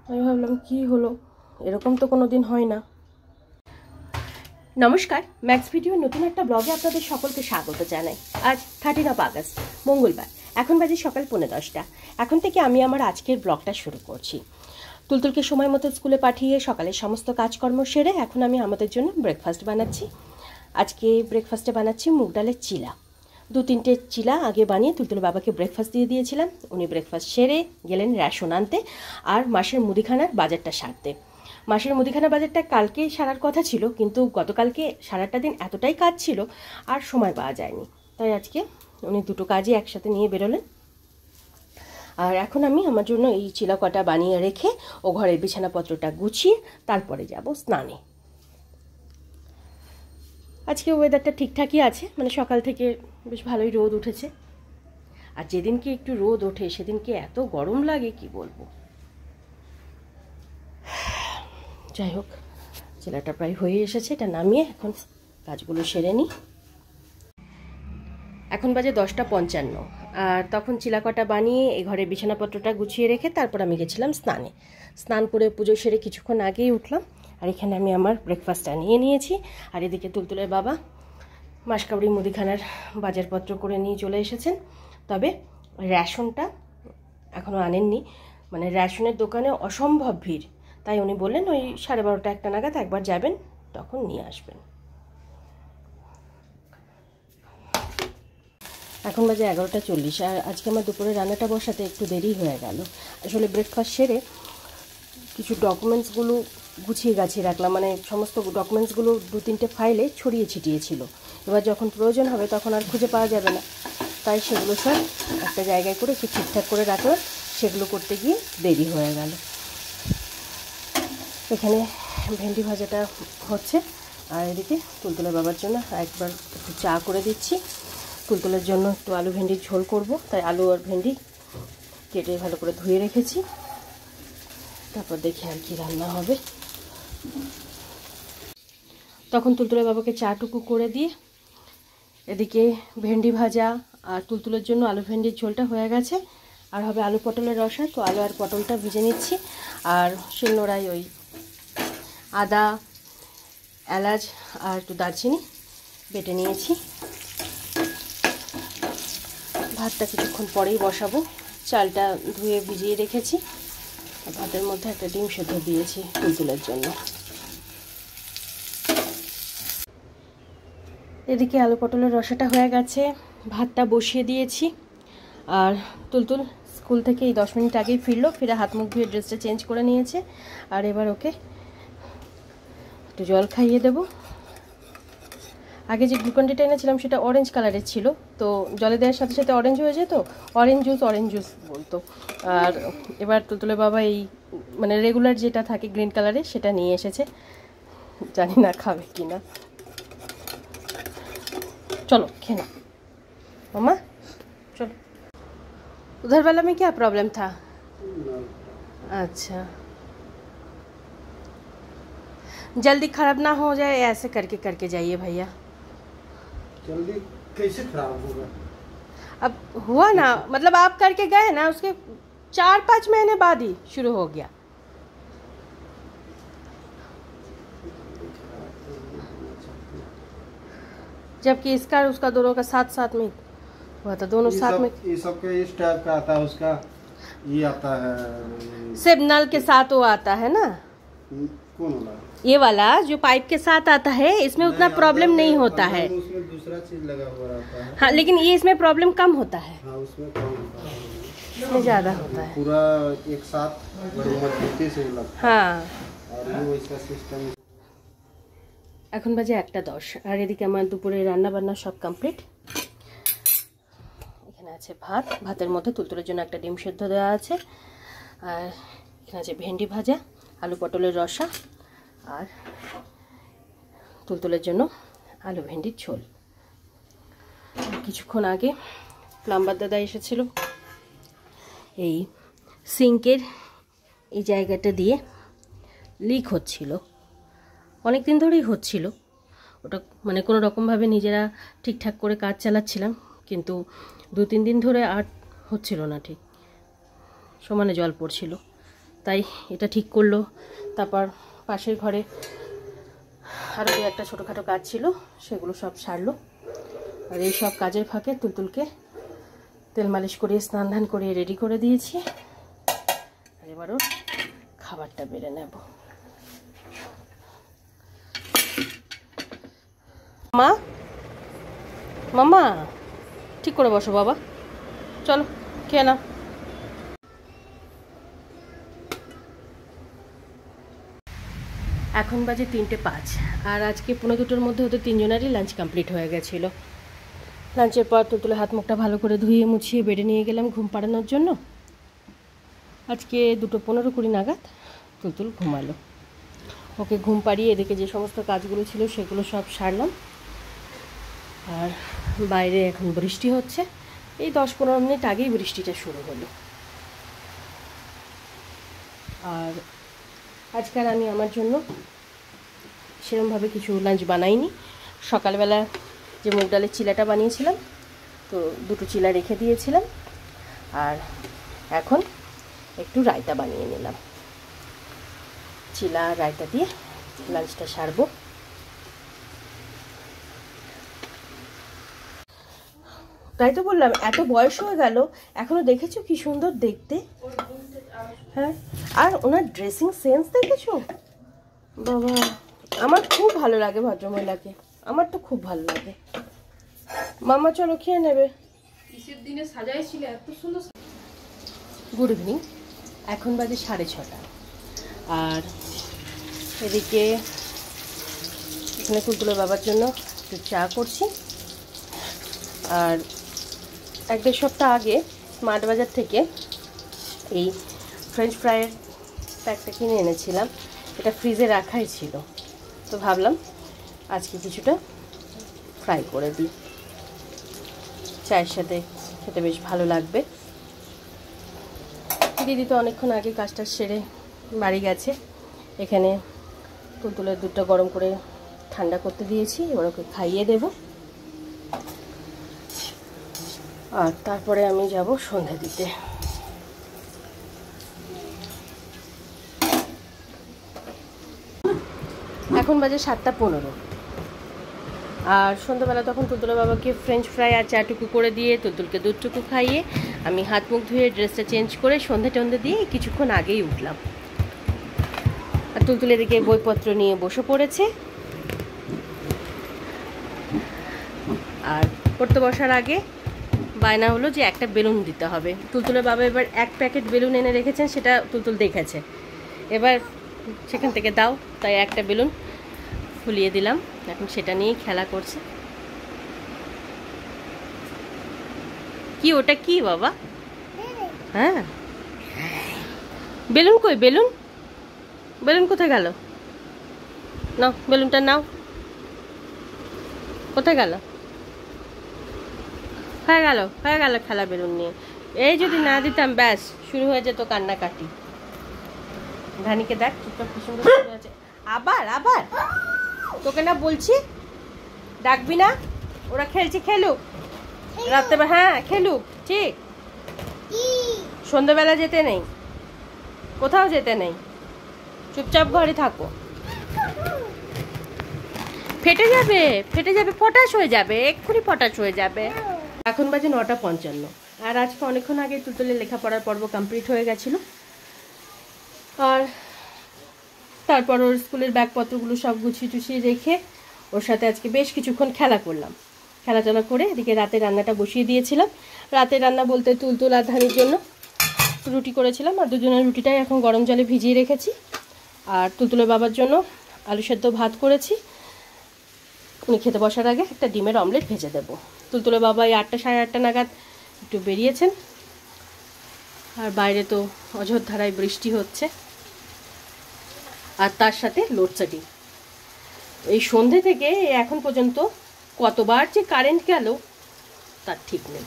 আমি ভাবলাম কি হলো, এরকম তো কোনো দিন হয় না। নমস্কার, ম্যাক্স ভিডিও নতুন একটা ব্লগে আপনাদের সকলকে স্বাগত জানাই। আজ 13 আগস্ট মঙ্গলবার, এখন বাজে সকাল 10:15। এখন থেকে আমি আমার আজকের ব্লগটা শুরু করছি। তুলতুলকে সময় মতো স্কুলে পাঠিয়ে সকালের সমস্ত কাজকর্ম সেরে এখন আমি আমাদের জন্য ব্রেকফাস্ট বানাচ্ছি। আজকে ব্রেকফাস্টে বানাচ্ছি মুগ ডালের চিলা। 2-3টে চিলা আগে বানিয়ে তুলতুল বাবাকে ব্রেকফাস্ট দিয়ে দিয়েছিলাম। উনি ব্রেকফাস্ট সেরে গেলেন রেশন আনতে আর মাসের মুদিখানার বাজারটা সারতে। মাসের মুদিখানা বাজারটা কালকে সারার কথা ছিল, কিন্তু গতকালকে সারাটা দিন এতটাই কাজ ছিল আর সময় পাওয়া যায়নি, তাই আজকে উনি দুটো কাজই একসাথে নিয়ে বেরোলেন। আর এখন আমি আমার জন্য এই চিলা কটা বানিয়ে রেখে ও ঘরের বিছানাপত্রটা গুছিয়ে তারপরে যাব স্নানে। আজকে ওয়েদারটা ঠিকঠাকই আছে, মানে সকাল থেকে বেশ ভালোই রোদ উঠেছে। আর যেদিনকে একটু রোদ ওঠে সেদিনকে এত গরম লাগে কি বলবো। যাই হোক, চিলাটা প্রায় হয়ে এসেছে, এটা নামিয়ে এখন কাজগুলো সেরে নিই। এখন বাজে 10:55, আর তখন চিলা কটা বানিয়ে এই ঘরের বিছানাপত্রটা গুছিয়ে রেখে তারপর আমি গেছিলাম স্নানে। স্নান করে পুজো সেরে কিছুক্ষণ আগেই উঠলাম, আর এখানে আমি আমার ব্রেকফাস্টটা নিয়ে নিয়েছি। আর এদিকে তুলতুলের বাবা মাসকাবড়ি মুদিখানার বাজারপত্র করে নিয়ে চলে এসেছেন, তবে রেশনটা এখনও আনেননি। মানে রেশনের দোকানে অসম্ভব ভিড়, তাই উনি বললেন ওই 12:30-1টা নাগাদ একবার যাবেন, তখন নিয়ে আসবেন। এখন বাজে 11:40, আর আজকে আমার দুপুরে রান্নাটা বসাতে একটু দেরি হয়ে গেল। আসলে ব্রেকফাস্ট সেরে কিছু ডকুমেন্টসগুলো গুছিয়ে গাছিয়ে রাখলাম, মানে সমস্ত ডকুমেন্টসগুলো 2-3টে ফাইলে ছড়িয়ে ছিটিয়ে ছিল। এবার যখন প্রয়োজন হবে তখন আর খুঁজে পাওয়া যাবে না, তাই সেগুলো সব একটা জায়গায় করে একটু ঠিকঠাক করে রাখলাম। সেগুলো করতে গিয়ে দেরি হয়ে গেল। এখানে ভেন্ডি ভাজাটা হচ্ছে, আর এদিকে তুলতুলের বাবার জন্য একবার একটু চা করে দিচ্ছি। তুলতুলের জন্য একটু আলু ভেন্ডির ঝোল করব, তাই আলু আর ভেন্ডি কেটে ভালো করে ধুয়ে রেখেছি। তারপর দেখি আর কি রান্না হবে। তখন তুলতুলের বাবাকে চাটুকু করে দিয়ে এদিকে ভেন্ডি ভাজা আর তুলতুলের জন্য আলু ভেন্ডির ঝোলটা হয়ে গেছে। আর হবে আলু পটলের রসা, তো আলু আর পটলটা ভেজে নিচ্ছি। আর শিলনোড়ায় ওই আদা, এলাচ আর একটু দারচিনি বেটে নিয়েছি। ভাতটা কিছুক্ষণ পরেই বসাবো। চালটা ধুয়ে ভিজিয়ে রেখেছি, আর ভাতের মধ্যে একটা ডিম সেদ্ধ দিয়েছি তুলতুলের জন্য। এদিকে আলু পটলের রসাটা হয়ে গেছে, ভাতটা বসিয়ে দিয়েছি। আর তুলতুল স্কুল থেকে এই 10 মিনিট আগেই ফিরলো, ফিরে হাত মুখ ধুয়ে ড্রেসটা চেঞ্জ করে নিয়েছে। আর এবার ওকে একটু জল খাইয়ে দেবো। আগে যে গ্লুকন্ডিটা এনেছিলাম সেটা অরেঞ্জ কালারের ছিল, তো জলে দেওয়ার সাথে সাথে অরেঞ্জ হয়ে যেত, অরেঞ্জ জুস বলতো। আর এবার তুলতুলের বাবা এই মানে রেগুলার যেটা থাকে গ্রিন কালারের সেটা নিয়ে এসেছে, জানি না খাবে কি না। चलो खेना मामा, चलो। उधर वाला में क्या प्रॉब्लम था? अच्छा, जल्दी खराब ना हो जाए ऐसे करके करके जाइए भैया। जल्दी कैसे खराब होगा? अब हुआ ना, मतलब आप करके गए ना, उसके 4-5 महीने बाद ही शुरू हो गया। जबकि इसका और उसका दोनों का साथ साथ में हुआ था, दोनों साथ में। ये सब का इस टाइप का आता है, उसका ये आता है सिर्फ नल के साथ वो आता है ना, कौन वाला? ये वाला जो पाइप के साथ आता है, इसमें उतना प्रॉब्लम नहीं होता है। उसमें दूसरा चीज लगा हुआ रहता है। हाँ, लेकिन ये इसमें प्रॉब्लम कम होता है। हाँ, उसमें कम होता है, इसमें ज़्यादा होता है। पूरा एक साथ बड़ी मजबूती से लगता है। हाँ, और ये वैसा सिस्टम। এখন বাজে 1:10, আর এদিকে আমার দুপুরে রান্না বান্না সব কমপ্লিট। এখানে আছে ভাত, ভাতের মধ্যে তুলতুলের জন্য একটা ডিম সেদ্ধ দেওয়া আছে, আর এখানে আছে ভেন্ডি ভাজা, আলু পটলের রসা, আর তুলতুলের জন্য আলু ভেন্ডির ঝোল। কিছুক্ষণ আগে প্লাম্বার দাদা এসেছিল, এই সিঙ্কের এই জায়গাটা দিয়ে লিক হচ্ছিল, অনেক দিন ধরেই হচ্ছিল। ওটা মানে কোনো রকমভাবে নিজেরা ঠিকঠাক করে কাজ চালাচ্ছিলাম, কিন্তু 2-3 দিন ধরে আর হচ্ছিল না, ঠিক সমানে জল পড়ছিল। তাই এটা ঠিক করলো। তারপর পাশের ঘরে আরও একটা ছোটোখাটো কাজ ছিল, সেগুলো সব সারলো। আর এই সব কাজের ফাঁকে তুলতুলকে তেল মালিশ করিয়ে স্নান ধান করিয়ে রেডি করে দিয়েছি। আর এবারও খাবারটা বেড়ে নেব। মা, মামা ঠিক করে বসো বাবা, চলো খেয়ে নাও। এখন বাজে 3:05, আর আজকে 1:45-র মধ্যে ওদের তিনজনেরই লাঞ্চ কমপ্লিট হয়ে গেছিলো। লাঞ্চের পর তুলতুলে হাত মুখটা ভালো করে ধুয়ে মুছিয়ে বেডে নিয়ে গেলাম ঘুম পাড়ানোর জন্য। আজকে 2:15-20 নাগাদ তুলতুল ঘুমালো। ওকে ঘুম পাড়িয়ে এদিকে যে সমস্ত কাজগুলো ছিল সেগুলো সব সারলাম। আর বাইরে এখন বৃষ্টি হচ্ছে, এই 10-15 মিনিট আগেই বৃষ্টিটা শুরু হলো। আর আজকাল আমি আমার জন্য সেরকমভাবে কিছু লাঞ্চ বানাইনি। সকালবেলা যে মুগ ডালের চিলাটা বানিয়েছিলাম, তো 2টো চিলা রেখে দিয়েছিলাম। আর এখন একটু রায়তা বানিয়ে নিলাম। চিলা রায়তা দিয়ে লাঞ্চটা সারবো। তাই তো বললাম, এত বয়স হয়ে গেল এখনো দেখেছো কি সুন্দর দেখতে। হ্যাঁ, আর ওনার ড্রেসিং সেন্স দেখেছো বাবা, আমার খুব ভালো লাগে ভদ্রমহিলাকে, আমার তো খুব ভালো লাগে। মামা চলো খেয়ে নেবে। কিসের দিনে সাজাইছিলে এত সুন্দর? গুড ইভিনিং, এখন বাজে 6:30। আর এদিকে এখানে তুলতুলের বাবার জন্য একটু চা করছি। আর 1-1.5 সপ্তাহ আগে স্মার্ট বাজার থেকে এই ফ্রেঞ্চ ফ্রাইয়ের প্যাকটা কিনে এনেছিলাম। এটা ফ্রিজে রাখাই ছিল, তো ভাবলাম আজকে কিছুটা ফ্রাই করে দিই, চায়ের সাথে খেতে বেশ ভালো লাগবে। দিদি তো অনেকক্ষণ আগে কাজটা সেরে বাড়ি গেছে। এখানে তুলতুলের দুধটা গরম করে ঠান্ডা করতে দিয়েছি, এবার ওকে খাইয়ে দেব। আর তারপরে আমি যাব সন্ধ্যা দিতে। এখন বাজে 7:15। আর সন্ধ্যাবেলা তখন তুলতুলের বাবাকে ফ্রেঞ্চ ফ্রাই আর চাটুকু করে দিয়ে তুলতুলকে দুধটুকু খাইয়ে আমি হাত মুখ ধুয়ে ড্রেসটা চেঞ্জ করে সন্ধে টন্ধে দিয়ে কিছুক্ষণ আগেই উঠলাম। আর তুলতুলের দিকে বইপত্র নিয়ে বসে পড়েছে। আর পড়তে বসার আগে বায়না হলো যে একটা বেলুন দিতে হবে। তুলতুলের বাবা এবার 1 প্যাকেট বেলুন এনে রেখেছেন, সেটা তুলতুল দেখেছে। এবার সেখান থেকে দাও, তাই একটা বেলুন ফুলিয়ে দিলাম। এখন সেটা নিয়েই খেলা করছে। কি ওটা কি বাবা? হ্যাঁ, বেলুন কই? বেলুন বেলুন কোথায় গেল? নাও বেলুনটা নাও। কোথায় গেল? হয়ে গেল খেলা বেলুন নিয়ে। এই যদি না দিতাম ব্যাস শুরু হয়ে যেত কান্নাকাটি। ধানিকে দেখ চুপচাপ কি সুন্দর শুরু আছে। আবার আবার তোকে না বলছি ডাকবি না? ওরা খেলছে, খেলুক রাত্রে। হ্যাঁ খেলুক, ঠিক। সন্ধ্যাবেলা যেতে নেই, কোথাও যেতে নেই, চুপচাপ ঘরে থাকো। ফেটে যাবে, পটাশ হয়ে যাবে, এক্ষুনি পটাশ হয়ে যাবে। এখন বাজে 9:55। আর আজকে অনেকক্ষণ আগে তুলতুলের লেখাপড়ার পর্ব কমপ্লিট হয়ে গেছিলো। আর তারপর ওর স্কুলের ব্যাগপত্রগুলো সব গুছিয়ে টুছিয়ে রেখে ওর সাথে আজকে বেশ কিছুক্ষণ খেলা করলাম। খেলাধুলা করে এদিকে রাতে রান্নাটা বসিয়ে দিয়েছিলাম। রাতে রান্না বলতে তুলতুল আর ধানির জন্য রুটি করেছিলাম, আর দুজনের রুটিটাই এখন গরম জলে ভিজিয়ে রেখেছি। আর তুলতুলের বাবার জন্য আলু সেদ্ধ ভাত করেছি। উনি খেতে বসার আগে একটা ডিমের অমলেট ভেজে দেবো। তুলতুলের বাবা এই 8টা সাড়ে 8টা নাগাদ একটু বেরিয়েছেন। আর বাইরে তো অঝোরধারায় বৃষ্টি হচ্ছে, আর তার সাথে লোডশেডিং। এই সন্ধে থেকে এখন পর্যন্ত কতবার যে কারেন্ট গেল তার ঠিক নেই।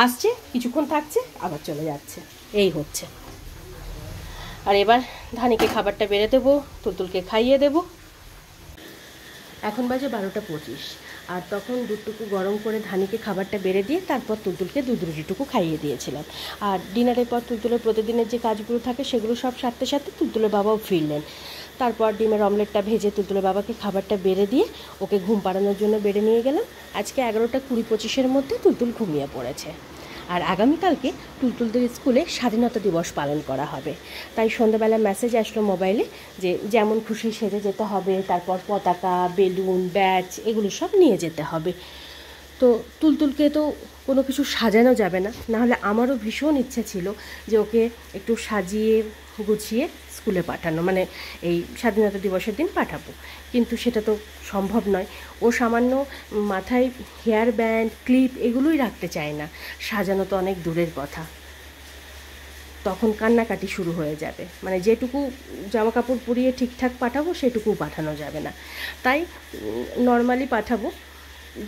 আসছে, কিছুক্ষণ থাকছে, আবার চলে যাচ্ছে, এই হচ্ছে। আর এবার ধানিকে খাবারটা বেড়ে দেবো, তুলতুলকে খাইয়ে দেবো। এখন বাজে 12:25। আর তখন দুধটুকু গরম করে ধানিকে খাবারটা বেড়ে দিয়ে তারপর তুলতুলকে দুধ রুটিটুকু খাইয়ে দিয়েছিলাম। আর ডিনারের পর তুলতুলের প্রতিদিনের যে কাজগুলো থাকে সেগুলো সব সারতে সারতে তুলতুলের বাবাও ফিরলেন। তারপর ডিমের অমলেটটা ভেজে তুলতুলের বাবাকে খাবারটা বেড়ে দিয়ে ওকে ঘুম পাড়ানোর জন্য বেড়ে নিয়ে গেলাম। আজকে 11:20-25-এর মধ্যে তুলতুল ঘুমিয়ে পড়েছে। আর আগামীকালকে তুলতুলদের স্কুলে স্বাধীনতা দিবস পালন করা হবে, তাই সন্ধ্যাবেলা মেসেজ আসলো মোবাইলে যে যেমন খুশি সেজে যেতে হবে, তারপর পতাকা, বেলুন, ব্যাচ এগুলো সব নিয়ে যেতে হবে। তো তুলতুলকে তো কোনো কিছু সাজানো যাবে না, নাহলে আমারও ভীষণ ইচ্ছে ছিল যে ওকে একটু সাজিয়ে গুছিয়ে স্কুলে পাঠানো, মানে এই স্বাধীনতা দিবসের দিন পাঠাবো, কিন্তু সেটা তো সম্ভব নয়। ও সামান্য মাথায় হেয়ার ব্যান্ড, ক্লিপ এগুলোই রাখতে চায় না, সাজানো তো অনেক দূরের কথা। তখন কান্নাকাটি শুরু হয়ে যাবে, মানে যেটুকু জামা কাপড় পরিয়ে ঠিকঠাক পাঠাবো সেটুকুও পাঠানো যাবে না। তাই নর্মালি পাঠাবো,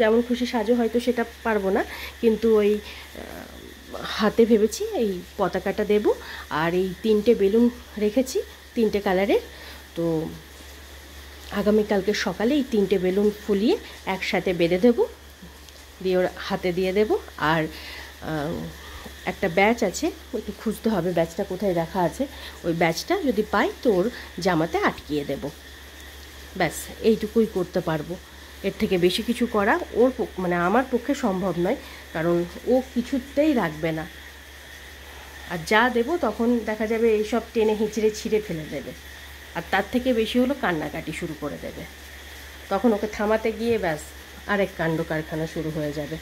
যেমন খুশি সাজো, হয়তো সেটা পারবো না, কিন্তু ওই হাতে ভেবেছি এই পতাকাটা দেব। আর এই 3টে বেলুন রেখেছি 3টে কালারের, তো আগামীকালকে সকালে এই 3টে বেলুন ফুলিয়ে একসাথে বেঁধে দেবো, দিয়ে ওর হাতে দিয়ে দেব। আর একটা ব্যাচ আছে, একটু খুঁজতে হবে ব্যাচটা কোথায় রাখা আছে, ওই ব্যাচটা যদি পাই তো ওর জামাতে আটকিয়ে দেব। ব্যাস এইটুকুই করতে পারবো, এর থেকে বেশি কিছু করা ওর মানে আমার পক্ষে সম্ভব নয়, কারণ ও কিছুতেই রাখবে না। আর যা দেব তখন দেখা যাবে এইসব টেনে হিঁচড়ে ছিঁড়ে ফেলে দেবে, আর তার থেকে বেশি হলো কান্নাকাটি শুরু করে দেবে। তখন ওকে থামাতে গিয়ে ব্যাস আরেক কাণ্ড কারখানা শুরু হয়ে যাবে।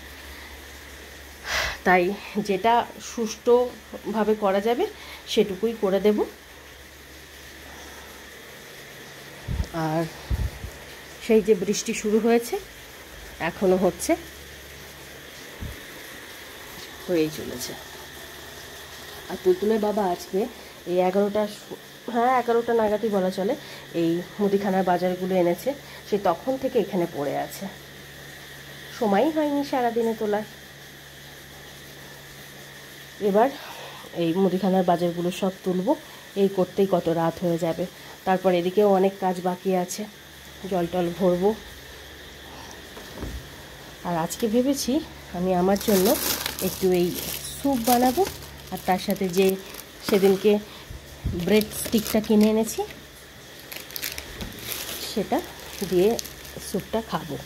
তাই যেটা সুষ্ঠুভাবে করা যাবে সেটুকুই করে দেব। আর সেই যে বৃষ্টি শুরু হয়েছে, এখনও হচ্ছে, হয়েই চলেছে। আর তুলতুলের বাবা আজকে এই 11টা নাগাদই বলা চলে, এই মুদিখানার বাজারগুলো এনেছে, সে তখন থেকে এখানে পড়ে আছে, সময়ই হয়নি সারাদিনে তোলার। এবার এই মুদিখানার বাজারগুলো সব তুলব, এই করতেই কত রাত হয়ে যাবে। তারপর এদিকেও অনেক কাজ বাকি আছে, জল টল ভরবো। আর আজকে ভেবেছি আমি আমার জন্য একটু এই স্যুপ বানাবো, আর তার সাথে যে সেদিনকে ব্রেড স্টিকটা কিনে এনেছি সেটা দিয়ে স্যুপটা খাবো।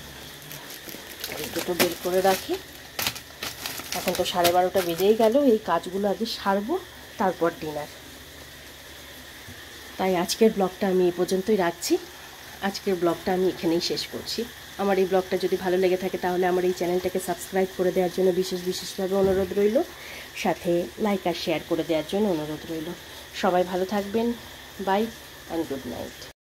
দুটো বের করে রাখি, এখন তো 12:30 বেজেই গেল, এই কাজগুলো আগে সারবো, তারপর ডিনার। তাই আজকের ব্লগটা আমি এই পর্যন্তই রাখছি। আজকের ব্লগটা আমি এখানেই শেষ করছি। আমার এই ব্লগটা যদি ভালো লেগে থাকে তাহলে আমার এই চ্যানেলটাকে সাবস্ক্রাইব করে দেওয়ার জন্য বিশেষভাবে অনুরোধ রইল, সাথে লাইক আর শেয়ার করে দেওয়ার জন্য অনুরোধ রইল। সবাই ভালো থাকবেন, বাই অ্যান্ড গুড নাইট।